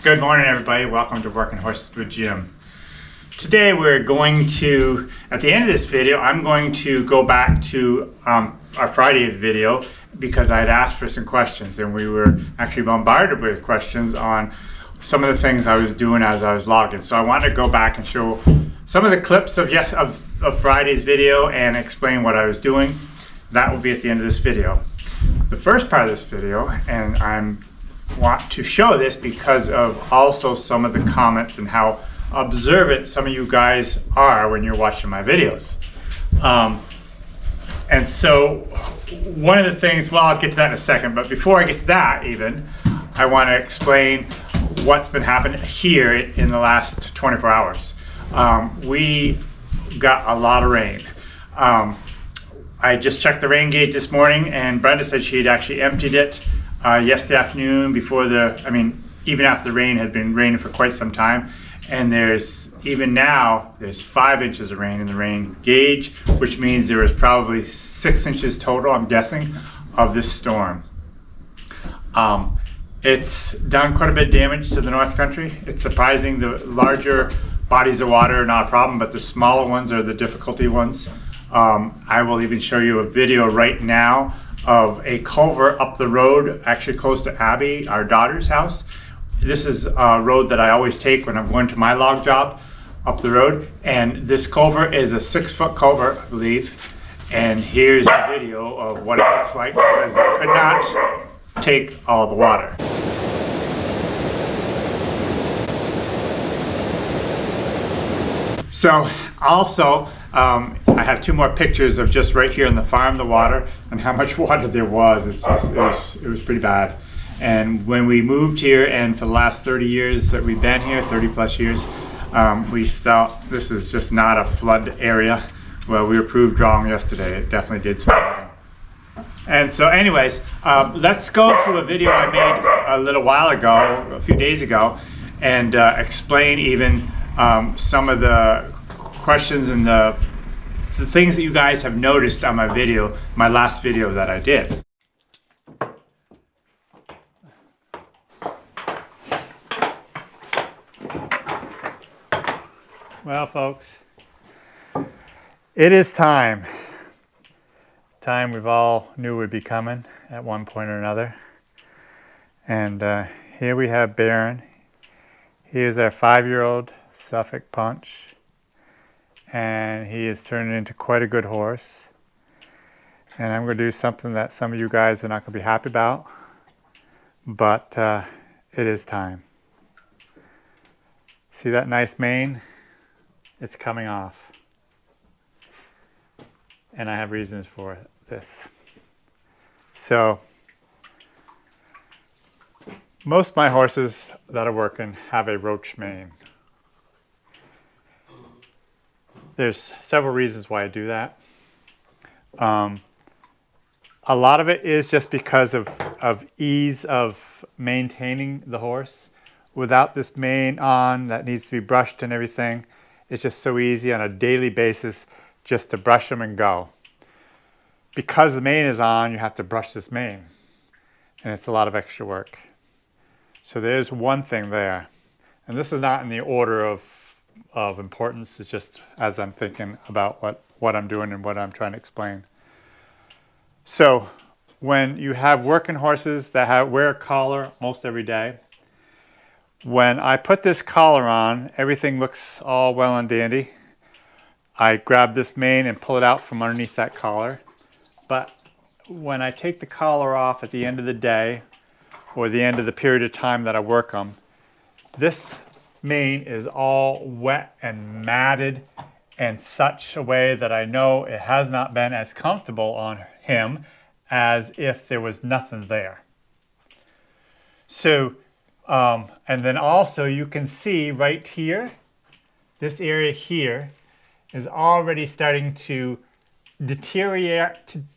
Good morning, everybody. Welcome to Working Horses with Jim. Today we're going to, at the end of this video, I'm going to go back to our Friday video because I had asked for some questions and we were actually bombarded with questions on some of the things I was doing as I was logging. So I wanted to go back and show some of the clips of Friday's video and explain what I was doing. That will be at the end of this video. The first part of this video, and I want to show this because of also some of the comments and how observant some of you guys are when you're watching my videos. And so one of the things, well, I'll get to that in a second, but before I get to that even, I want to explain what's been happening here in the last 24 hours. We got a lot of rain. I just checked the rain gauge this morning and Brenda said she had actually emptied it yesterday afternoon even after the rain had been raining for quite some time. And even now, there's 5 inches of rain in the rain gauge, which means there was probably 6 inches total, I'm guessing, of this storm. It's done quite a bit of damage to the North Country. It's surprising the larger bodies of water are not a problem, but the smaller ones are the difficulty ones. I will even show you a video right now of a culvert up the road, actually close to Abby, our daughter's house. This is a road that I always take when I'm going to my log job up the road. And this culvert is a 6-foot culvert, I believe. And here's the video of what it looks like because it could not take all the water. So also, I have 2 more pictures of just right here on the farm, the water, and how much water there was. It was pretty bad. And when we moved here, and for the last 30 years that we've been here, 30 plus years, we felt this is just not a flood area. Well, we were proved wrong yesterday. It definitely did some flooding. And so anyways, let's go to a video I made a little while ago, a few days ago, and explain even some of the questions and the things that you guys have noticed on my video, my last video that I did. Well, folks, it is time. Time we've all knew would be coming at one point or another. And here we have Baron. He is our 5-year-old Suffolk punch. And he is turning into quite a good horse. And I'm going to do something that some of you guys are not going to be happy about. But it is time. See that nice mane? It's coming off. And I have reasons for this. So, most of my horses that are working have a roach mane. There's several reasons why I do that. A lot of it is just because of ease of maintaining the horse. Without this mane on that needs to be brushed and everything, it's just so easy on a daily basis just to brush them and go. Because the mane is on, you have to brush this mane. And it's a lot of extra work. So there's one thing there. And this is not in the order of importance. It's just as I'm thinking about what I'm doing and what I'm trying to explain. So when you have working horses that wear a collar most every day, when I put this collar on, everything looks all well and dandy. I grab this mane and pull it out from underneath that collar. But when I take the collar off at the end of the day or the end of the period of time that I work them, this mane is all wet and matted in such a way that I know it has not been as comfortable on him as if there was nothing there. So, and then also you can see right here, this area here is already starting to deteriorate,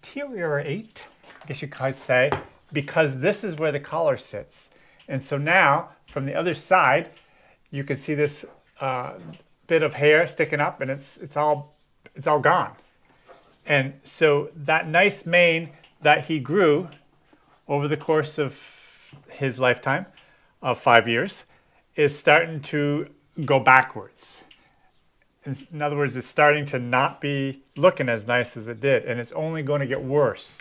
I guess you could say, because this is where the collar sits. And so now, from the other side, you can see this bit of hair sticking up, and it's all gone. And so that nice mane that he grew over the course of his lifetime of 5 years is starting to go backwards. In other words, it's starting to not be looking as nice as it did, and it's only going to get worse.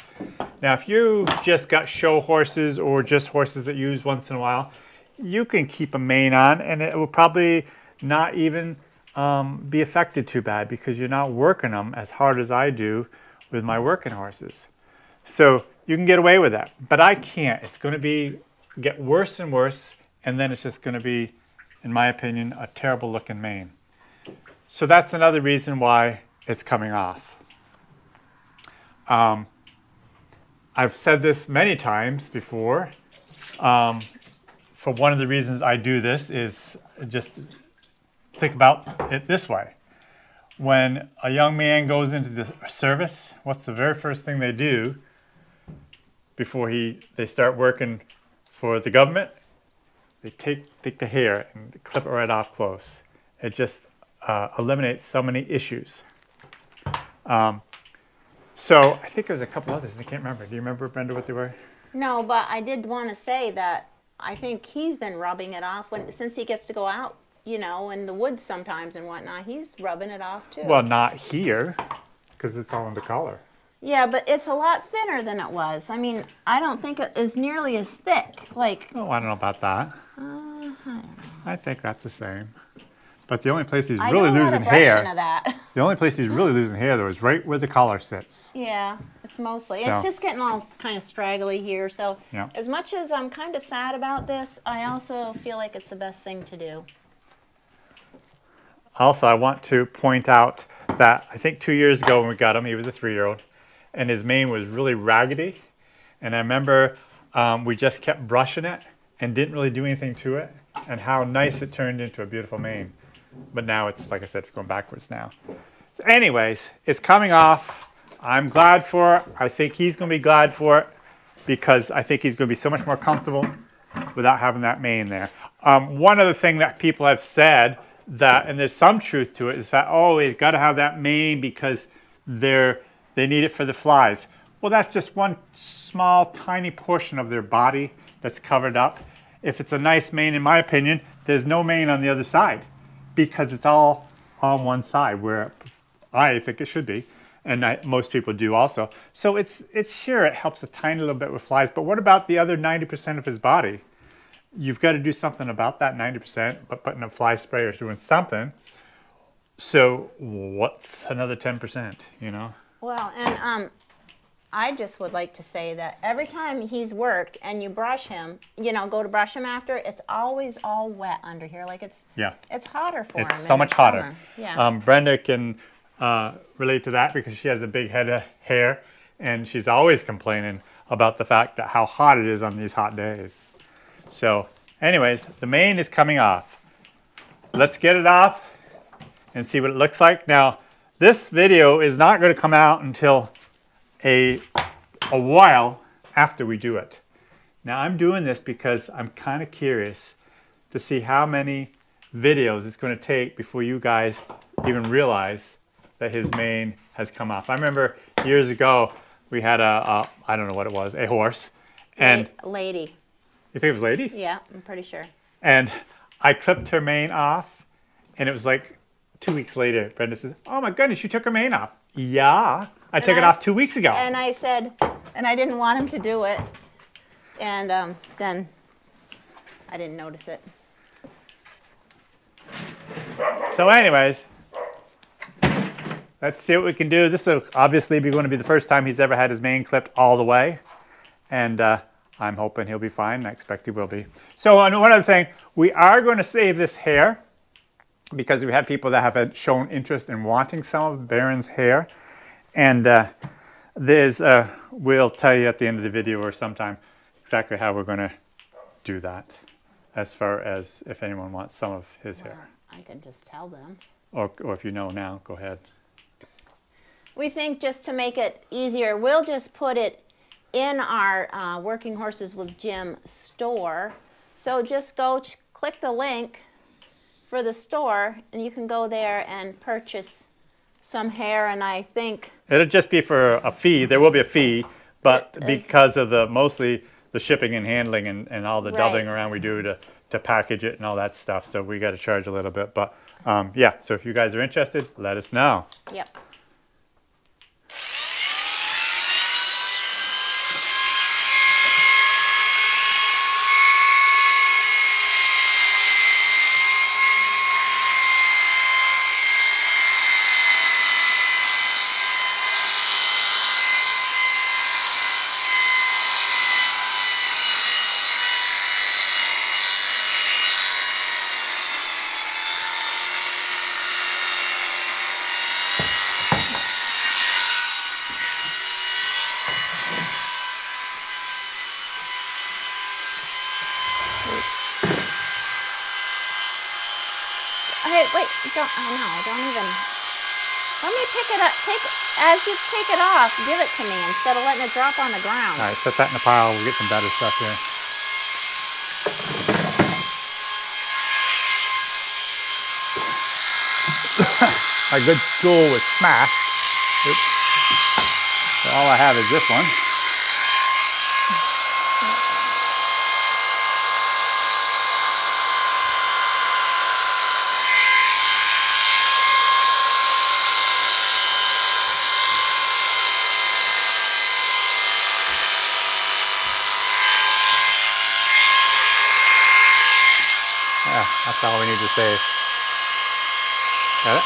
Now, if you've just got show horses or just horses that you use once in a while, you can keep a mane on, and it will probably not even be affected too bad because you're not working them as hard as I do with my working horses. So you can get away with that, but I can't. It's going to get worse and worse, and then it's just going to be, in my opinion, a terrible looking mane. So that's another reason why it's coming off. I've said this many times before. For one of the reasons I do this is just think about it this way. When a young man goes into the service, what's the very first thing they do before they start working for the government? They take the hair and clip it right off close. It just eliminates so many issues. So I think there's a couple others, and I can't remember. Do you remember, Brenda, what they were? No, but I did want to say that I think he's been rubbing it off since he gets to go out, you know, in the woods sometimes and whatnot. He's rubbing it off too. Well, not here, because it's all in the collar. Yeah, but it's a lot thinner than it was. I mean, I don't think it is nearly as thick. Like. Oh, I don't know about that. I think that's the same. But the only place he's really losing hair, the only place he's really losing hair though is right where the collar sits. Yeah, it's mostly. It's just getting all kind of straggly here. So yeah. As much as I'm kind of sad about this, I also feel like it's the best thing to do. Also, I want to point out that I think 2 years ago when we got him, he was a 3-year-old, and his mane was really raggedy. And I remember we just kept brushing it and didn't really do anything to it, and how nice it turned into a beautiful mane. But now it's, like I said, it's going backwards now. So anyways, it's coming off. I'm glad for it. I think he's going to be glad for it because I think he's going to be so much more comfortable without having that mane there. One other thing that people have said that, and there's some truth to it, is that, oh, they've got to have that mane because they need it for the flies. Well, that's just one small, tiny portion of their body that's covered up. If it's a nice mane, in my opinion, there's no mane on the other side, because it's all on one side where I think it should be, and most people do also. So it's sure, it helps a tiny little bit with flies, but what about the other 90% of his body? You've got to do something about that 90%, but putting a fly spray or doing something. So what's another 10%, you know? Well, and I just would like to say that every time he's worked and you brush him, you know, go to brush him after, it's always all wet under here. Like it's hotter for him. It's so much hotter. Yeah. Brenda can relate to that because she has a big head of hair, and she's always complaining about the fact that how hot it is on these hot days. So anyways, the mane is coming off. Let's get it off and see what it looks like. Now, this video is not going to come out until a while after we do it. Now, I'm doing this because I'm kind of curious to see how many videos it's going to take before you guys even realize that his mane has come off. I remember years ago we had I don't know what it was, a horse. And Lady. You think it was Lady? Yeah, I'm pretty sure. And I clipped her mane off, and it was like 2 weeks later, Brenda said, "Oh my goodness, you took her mane off." Yeah, I took it off 2 weeks ago. And I said, and I didn't want him to do it. And then I didn't notice it. So anyways, let's see what we can do. This will obviously be going to be the first time he's ever had his mane clipped all the way. And I'm hoping he'll be fine. I expect he will be. So one other thing, we are going to save this hair because we have people that have shown interest in wanting some of Baron's hair. And we'll tell you at the end of the video or sometime exactly how we're going to do that, as far as if anyone wants some of his hair. I can just tell them. Or if you know now, go ahead. We think just to make it easier, we'll just put it in our Working Horses with Jim store. So just go click the link for the store, and you can go there and purchase some hair. And I think it'll just be for a fee. There will be a fee, but because of mostly the shipping and handling and all the doubling around we do to to package it and all that stuff. So we got to charge a little bit. But yeah, so if you guys are interested, let us know. Yep. Hey, wait, don't, oh no, don't even, let me pick it up, as you take it off, give it to me instead of letting it drop on the ground. All right, set that in the pile. We'll get some better stuff here. My good stool was smashed. Oops. So all I have is this one. Yeah, that's all we need to say. Got it?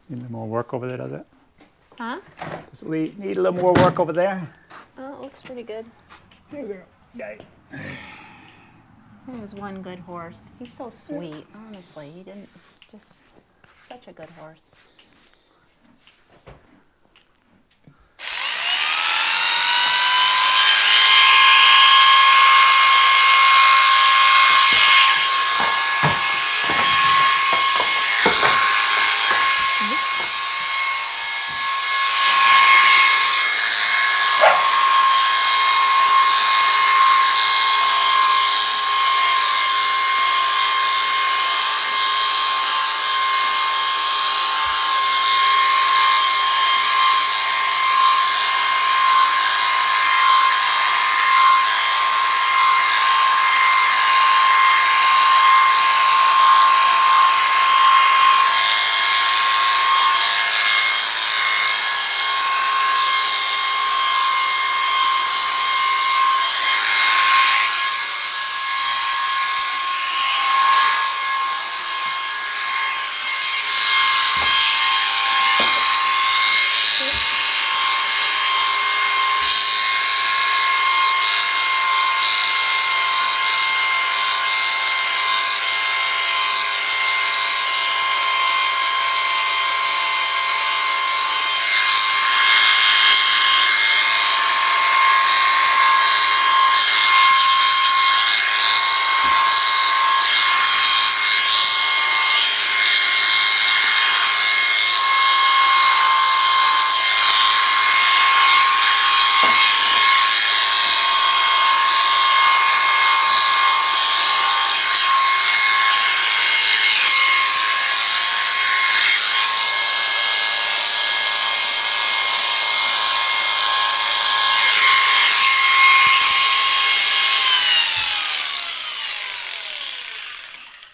Need a little more work over there, does it? Huh? Does it need a little more work over there? Oh, it looks pretty good. There we go. Yay. That was one good horse. He's so sweet, honestly. He didn't, just such a good horse.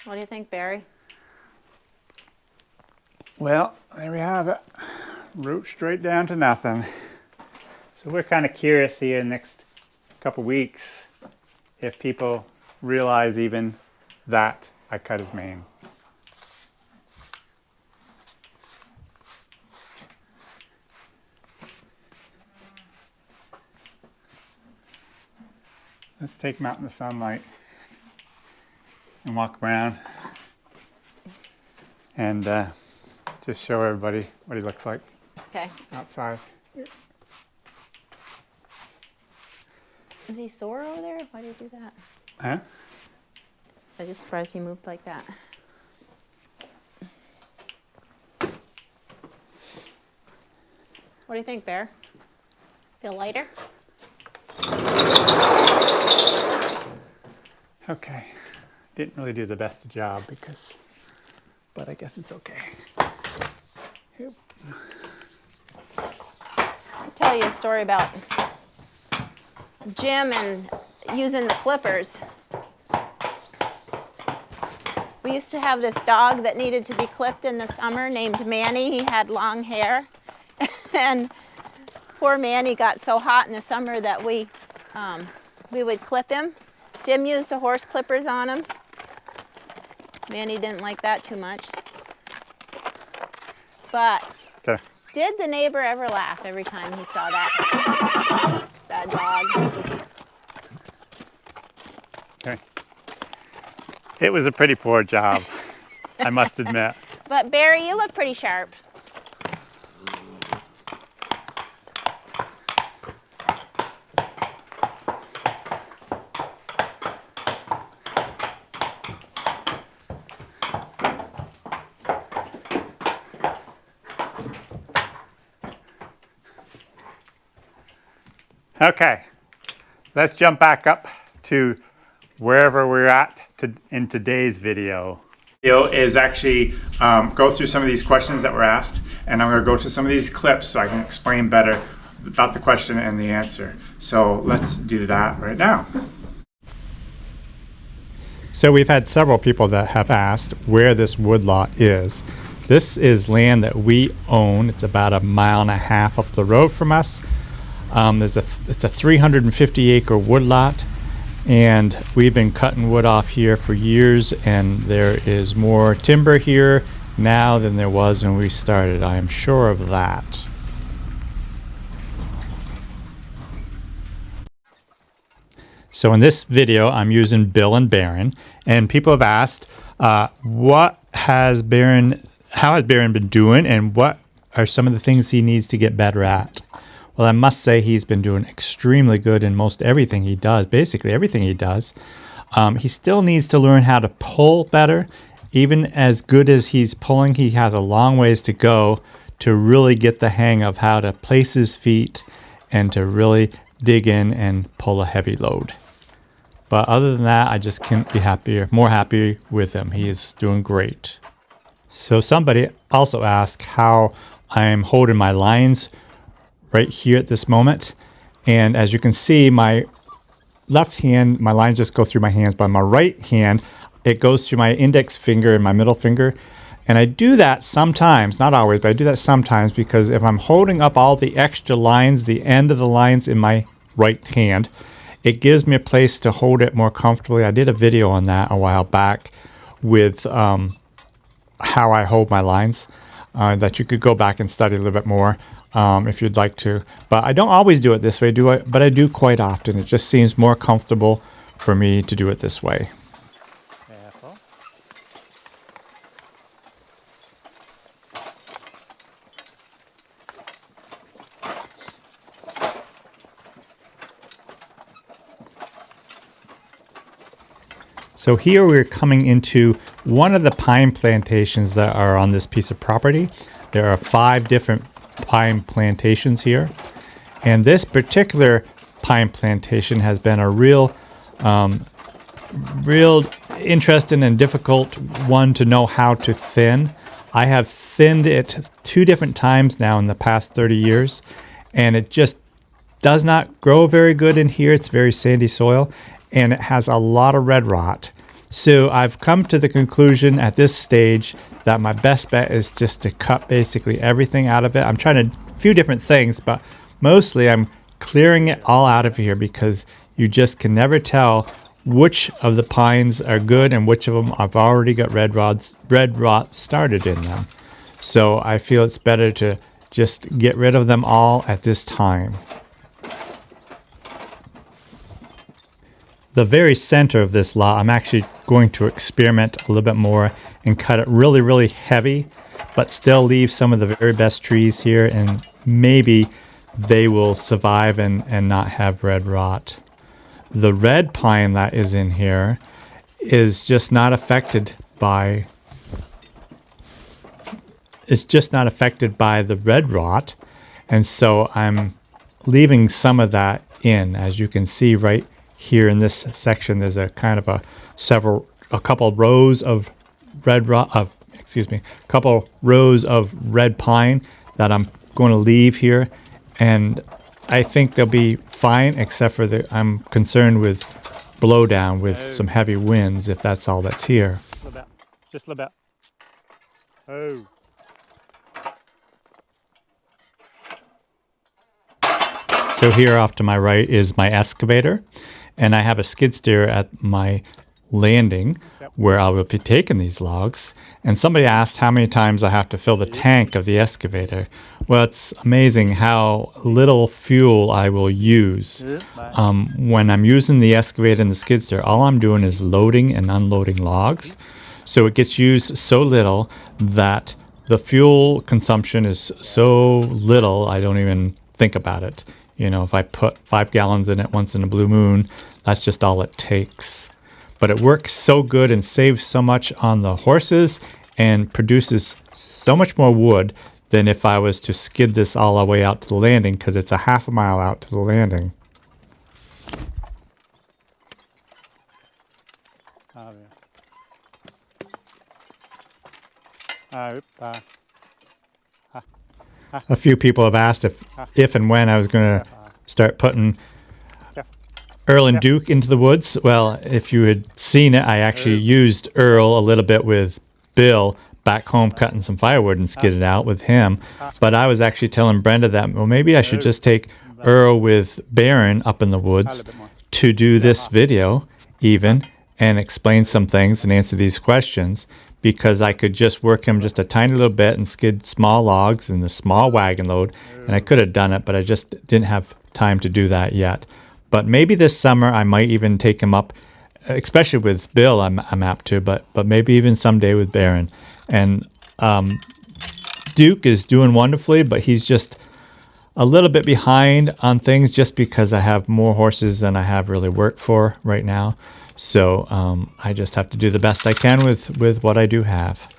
What do you think, Barry? Well, there we have it. Root straight down to nothing. So we're kind of curious here in the next couple weeks if people realize even that I cut his mane. Let's take him out in the sunlight and walk around and just show everybody what he looks like outside. Is he sore over there? Why did you do that? Huh? I was just surprised he moved like that. What do you think, Bear? Feel lighter? Okay. Didn't really do the best job but I guess it's okay. Yep. I'll tell you a story about Jim and using the clippers. We used to have this dog that needed to be clipped in the summer named Manny. He had long hair. And poor Manny got so hot in the summer that we would clip him. Jim used the horse clippers on him. Manny didn't like that too much. But Okay. did the neighbor ever laugh every time he saw that dog? Okay. It was a pretty poor job, I must admit. But Barry, you look pretty sharp. Okay, let's jump back up to wherever we're at in today's video. Video is actually go through some of these questions that were asked, and I'm going to go to some of these clips so I can explain better about the question and the answer. So let's do that right now. So we've had several people that have asked where this woodlot is. This is land that we own. It's about 1.5 miles up the road from us. It's a 350 acre woodlot, and we've been cutting wood off here for years, and there is more timber here now than there was when we started. I am sure of that. So in this video, I'm using Bill and Barron, and people have asked, how has Barron been doing, and what are some of the things he needs to get better at? Well, I must say he's been doing extremely good in most everything he does, basically everything he does. He still needs to learn how to pull better. Even as good as he's pulling, he has a long ways to go to really get the hang of how to place his feet and to really dig in and pull a heavy load. But other than that, I just can't be more happy with him. He is doing great. So somebody also asked how I'm holding my lines right here at this moment. And as you can see, my left hand, my lines just go through my hands. By my right hand, it goes through my index finger and my middle finger. And I do that sometimes, not always, but I do that sometimes because if I'm holding up all the extra lines, the end of the lines in my right hand, it gives me a place to hold it more comfortably. I did a video on that a while back with how I hold my lines that you could go back and study a little bit more if you'd like to. But I don't always do it this way, but I do quite often. It just seems more comfortable for me to do it this way. Careful. So here we're coming into one of the pine plantations that are on this piece of property. There are 5 different pine plantations here, and this particular pine plantation has been a real interesting and difficult one to know how to thin. I have thinned it 2 different times now in the past 30 years, and it just does not grow very good in here. It's very sandy soil, and it has a lot of red rot. So I've come to the conclusion at this stage that my best bet is just to cut basically everything out of it. I'm trying a few different things, but mostly I'm clearing it all out of here because you just can never tell which of the pines are good and which of them have already got red rot started in them. So I feel it's better to just get rid of them all at this time. The very center of this lot, I'm actually going to experiment a little bit more and cut it really, really heavy, but still leave some of the very best trees here, and maybe they will survive and not have red rot. The red pine that is in here is just not affected by the red rot, and so I'm leaving some of that in. As you can see right here in this section, there's a kind of a couple rows of red pine that I'm going to leave here, and I think they'll be fine, except for I'm concerned with blowdown with some heavy winds, if that's all that's here. Just a little bit. Oh. So here off to my right is my excavator, and I have a skid steer at my landing where I will be taking these logs. And somebody asked how many times I have to fill the tank of the excavator. Well, it's amazing how little fuel I will use. When I'm using the excavator and the skid steer, all I'm doing is loading and unloading logs. So it gets used so little that the fuel consumption is so little I don't even think about it. You know, if I put 5 gallons in it once in a blue moon, that's just all it takes. But it works so good and saves so much on the horses and produces so much more wood than if I was to skid this all the way out to the landing, because it's a half a mile out to the landing. A few people have asked if and when I was going to start putting Earl and Duke into the woods. Well, if you had seen it, I actually used Earl a little bit with Bill back home cutting some firewood and skidded out with him. But I was actually telling Brenda that, well, maybe I should just take Earl with Baron up in the woods to do this video even and explain some things and answer these questions, because I could just work him just a tiny little bit and skid small logs in the small wagon load, and I could have done it, but I just didn't have time to do that yet. But maybe this summer I might even take him up, especially with Bill I'm apt to, but maybe even someday with Baron. And Duke is doing wonderfully, but he's just a little bit behind on things just because I have more horses than I have really work for right now. So I just have to do the best I can with what I do have.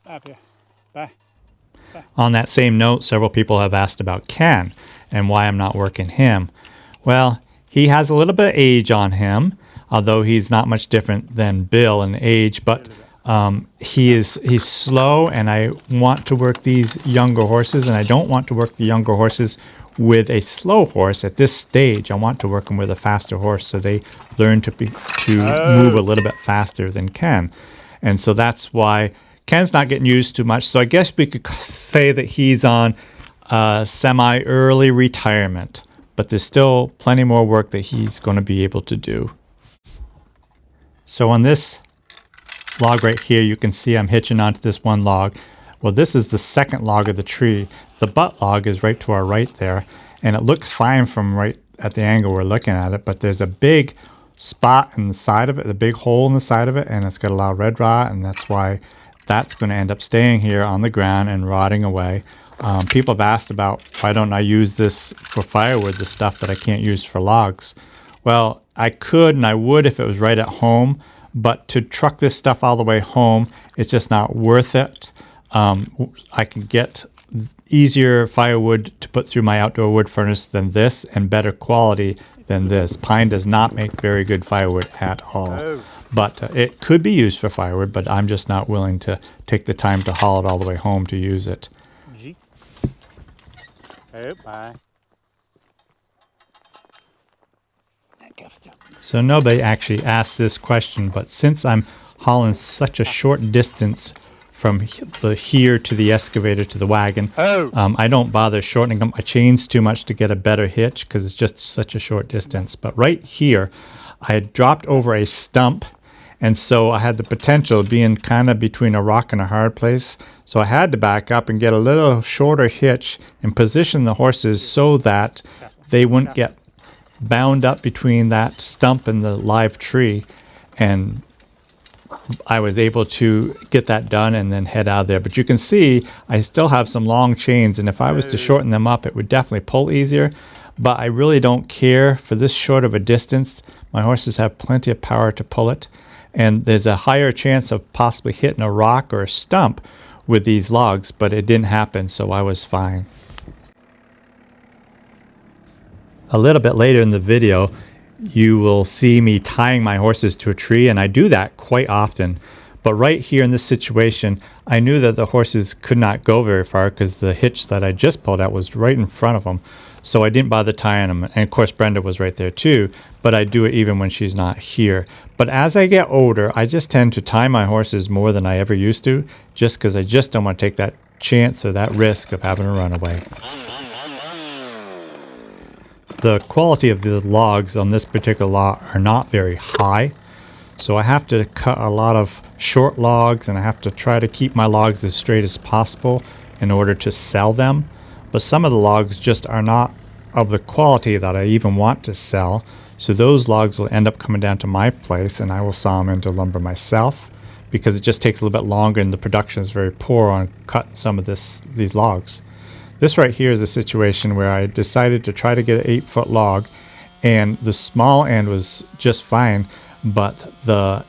Up here. Bye. On that same note, several people have asked about Ken and why I'm not working him. Well, he has a little bit of age on him, although he's not much different than Bill in age, but he's slow, and I want to work these younger horses, and I don't want to work the younger horses with a slow horse at this stage. I want to work them with a faster horse so they learn to move a little bit faster than Ken. And so that's why Ken's not getting used too much. So I guess we could say that he's on semi-early retirement, but there's still plenty more work that he's going to be able to do. So on this log right here, you can see I'm hitching onto this one log. Well, this is the second log of the tree. The butt log is right to our right there, and it looks fine from right at the angle we're looking at it, but there's a big spot in the side of it, a big hole in the side of it, and it's got a lot of red rot, and that's why that's going to end up staying here on the ground and rotting away. People have asked about why don't I use this for firewood, the stuff that I can't use for logs. Well, I could and I would if it was right at home, but to truck this stuff all the way home, it's just not worth it. I can get easier firewood to put through my outdoor wood furnace than this, and better quality than this. Pine does not make very good firewood at all. But it could be used for firewood, but I'm just not willing to take the time to haul it all the way home to use it. So nobody actually asked this question, but since I'm hauling such a short distance from here to the excavator to the wagon, I don't bother shortening up my chains too much to get a better hitch because it's just such a short distance. But right here, I had dropped over a stump, and so I had the potential of being kind of between a rock and a hard place. So I had to back up and get a little shorter hitch and position the horses so that they wouldn't get bound up between that stump and the live tree. And I was able to get that done and then head out of there. But you can see I still have some long chains, and if I was to shorten them up, it would definitely pull easier. But I really don't care for this short of a distance. My horses have plenty of power to pull it, and there's a higher chance of possibly hitting a rock or a stump with these logs, but it didn't happen, so I was fine. A little bit later in the video, you will see me tying my horses to a tree, and I do that quite often. But right here in this situation, I knew that the horses could not go very far because the hitch that I just pulled out was right in front of them. So I didn't bother tying them. And of course, Brenda was right there too, but I do it even when she's not here. But as I get older, I just tend to tie my horses more than I ever used to, just because I just don't want to take that chance or that risk of having a runaway. The quality of the logs on this particular lot are not very high, so I have to cut a lot of short logs, and I have to try to keep my logs as straight as possible in order to sell them. But some of the logs just are not of the quality that I even want to sell, so those logs will end up coming down to my place, and I will saw them into lumber myself because it just takes a little bit longer and the production is very poor on cutting some of these logs. This right here is a situation where I decided to try to get an 8-foot log, and the small end was just fine, but the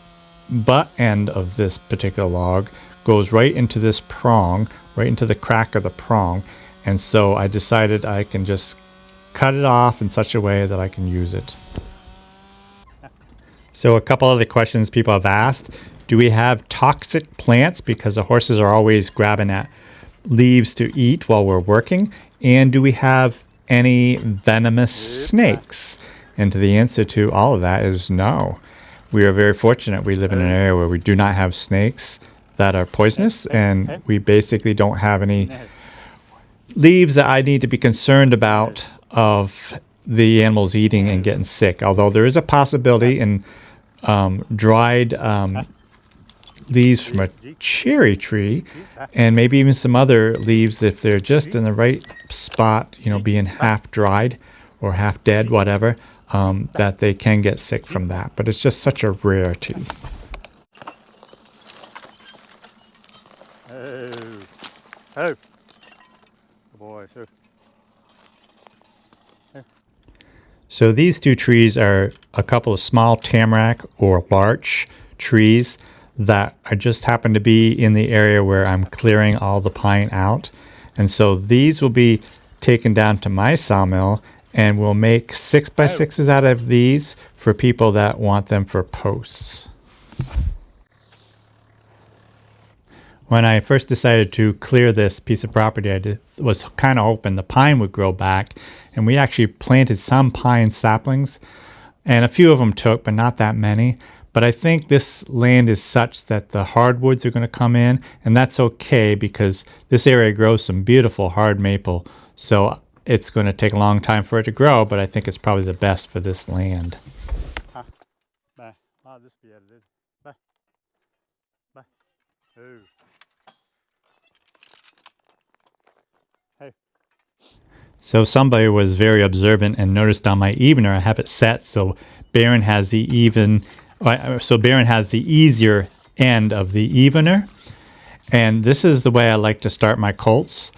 butt end of this particular log goes right into this prong, right into the crack of the prong, and so I decided I can just cut it off in such a way that I can use it. So a couple of the questions people have asked: do we have toxic plants because the horses are always grabbing at leaves to eat while we're working? And do we have any venomous snakes? And the answer to all of that is no. We are very fortunate. We live in an area where we do not have snakes that are poisonous, and we basically don't have any leaves that I need to be concerned about of the animals eating and getting sick. Although there is a possibility in dried leaves from a cherry tree, and maybe even some other leaves, if they're just in the right spot, you know, being half dried or half dead, whatever, that they can get sick from that. But it's just such a rarity. Oh boy. So these two trees are a couple of small tamarack or larch trees that I just happen to be in the area where I'm clearing all the pine out. And so these will be taken down to my sawmill, and we'll make 6x6s out of these for people that want them for posts. When I first decided to clear this piece of property, I was kind of hoping the pine would grow back, and we actually planted some pine saplings, and a few of them took, but not that many. But I think this land is such that the hardwoods are going to come in, and that's okay because this area grows some beautiful hard maple. So it's going to take a long time for it to grow, but I think it's probably the best for this land. Bye. I'll just be edited. Bye. Bye. Oh. Hey. So somebody was very observant and noticed on my evener I have it set so Baron has the easier end of the evener. And this is the way I like to start my colts.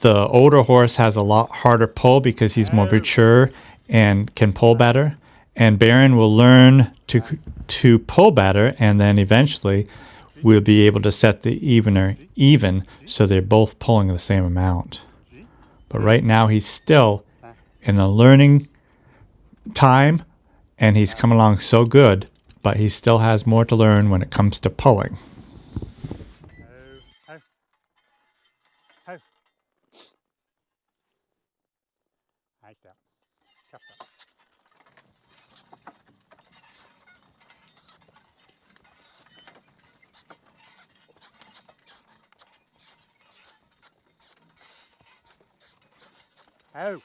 The older horse has a lot harder pull because he's more mature and can pull better. And Baron will learn to pull better, and then eventually we'll be able to set the evener even so they're both pulling the same amount. But right now he's still in a learning time, and he's come along so good, but he still has more to learn when it comes to pulling. Oh.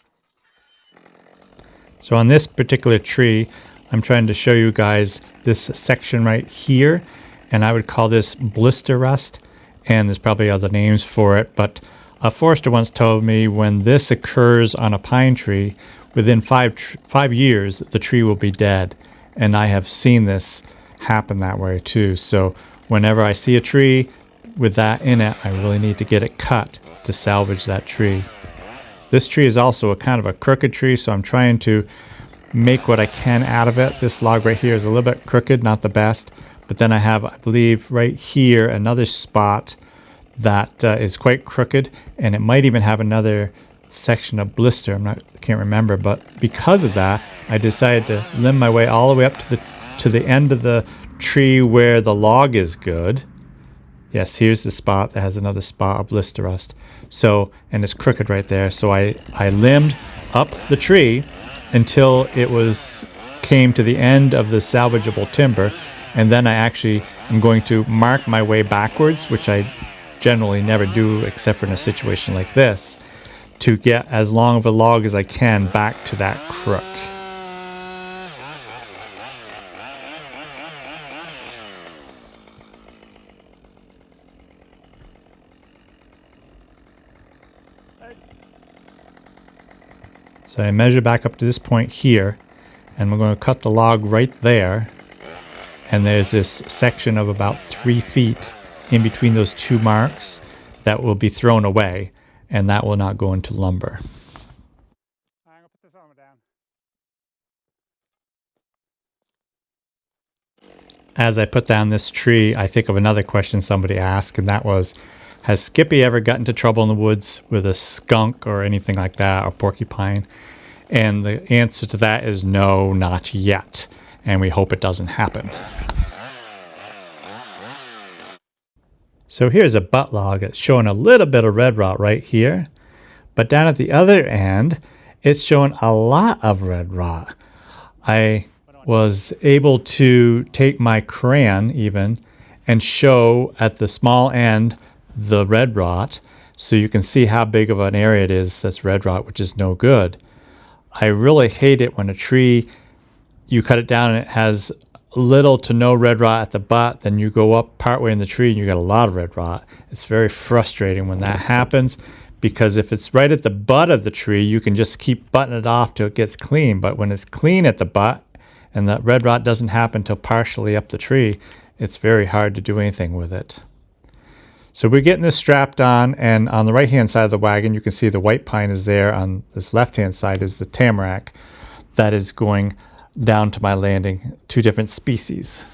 So on this particular tree, I'm trying to show you guys this section right here, and I would call this Blister Rust, and there's probably other names for it, but a forester once told me when this occurs on a pine tree, within 5 years, the tree will be dead. And I have seen this happen that way too. So whenever I see a tree with that in it, I really need to get it cut to salvage that tree. This tree is also a kind of a crooked tree, so I'm trying to make what I can out of it. This log right here is a little bit crooked, not the best. But then I have, I believe, right here, another spot that is quite crooked, and it might even have another section of blister. I can't remember, but because of that, I decided to limb my way all the way up to the end of the tree where the log is good. Yes, here's the spot that has another spot of blister rust. So, and it's crooked right there. So I limbed up the tree until it came to the end of the salvageable timber, and then I actually am going to mark my way backwards, which I generally never do except for in a situation like this, to get as long of a log as I can back to that crook. So I measure back up to this point here, and we're going to cut the log right there. And there's this section of about 3 feet in between those two marks that will be thrown away, and that will not go into lumber. I'm going to put this armor down. As I put down this tree, I think of another question somebody asked, and that was, has Skippy ever gotten into trouble in the woods with a skunk or anything like that, or porcupine? And the answer to that is no, not yet. And we hope it doesn't happen. So here's a butt log that's showing a little bit of red rot right here. But down at the other end, it's showing a lot of red rot. I was able to take my crayon even and show at the small end the red rot, so you can see how big of an area it is that's red rot, which is no good. I really hate it when a tree, you cut it down and it has little to no red rot at the butt, then you go up partway in the tree and you got a lot of red rot. It's very frustrating when that happens, because if it's right at the butt of the tree, you can just keep butting it off till it gets clean. But when it's clean at the butt and that red rot doesn't happen till partially up the tree, it's very hard to do anything with it. So we're getting this strapped on, and on the right hand side of the wagon you can see the white pine is there. On this left hand side is the tamarack that is going down to my landing, 2 different species.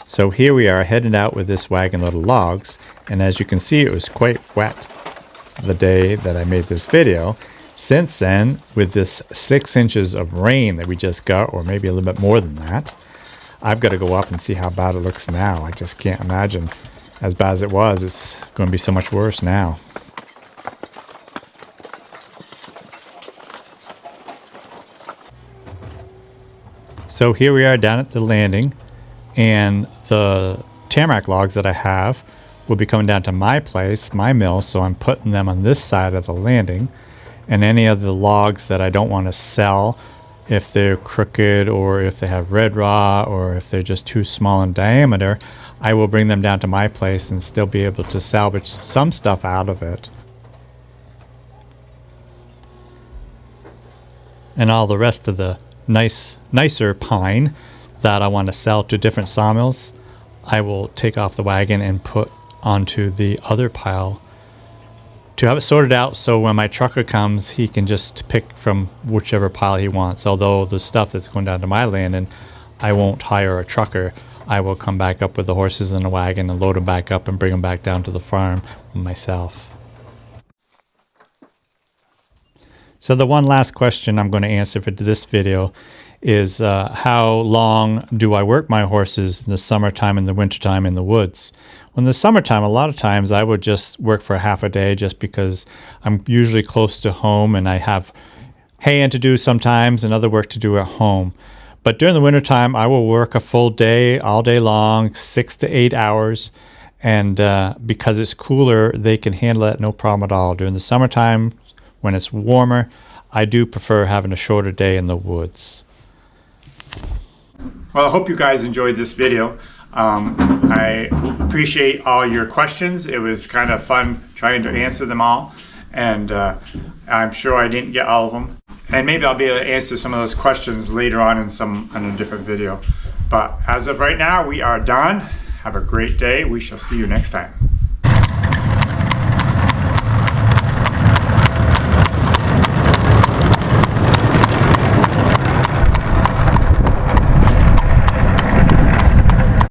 So here we are heading out with this wagon load of logs, and as you can see, it was quite wet the day that I made this video. Since then, with this 6 inches of rain that we just got, or maybe a little bit more than that, I've got to go up and see how bad it looks now. I just can't imagine as bad as it was. It's going to be so much worse now. So here we are down at the landing, and the tamarack logs that I have will be coming down to my place, my mill, so I'm putting them on this side of the landing. And any of the logs that I don't want to sell, if they're crooked or if they have red rot or if they're just too small in diameter, I will bring them down to my place and still be able to salvage some stuff out of it. And all the rest of the nicer pine that I want to sell to different sawmills, I will take off the wagon and put onto the other pile to have it sorted out, so when my trucker comes, he can just pick from whichever pile he wants. Although the stuff that's going down to my land, and I won't hire a trucker, I will come back up with the horses in a wagon and load them back up and bring them back down to the farm myself. So the one last question I'm going to answer for this video is how long do I work my horses in the summertime and the wintertime in the woods? Well, in the summertime, a lot of times I would just work for half a day just because I'm usually close to home and I have hay in to do sometimes and other work to do at home. But during the wintertime, I will work a full day, all day long, 6 to 8 hours. And because it's cooler, they can handle it no problem at all. During the summertime, when it's warmer, I do prefer having a shorter day in the woods. Well, I hope you guys enjoyed this video. I appreciate all your questions. It was kind of fun trying to answer them all. And I'm sure I didn't get all of them. And maybe I'll be able to answer some of those questions later on in a different video. But as of right now, we are done. Have a great day. We shall see you next time.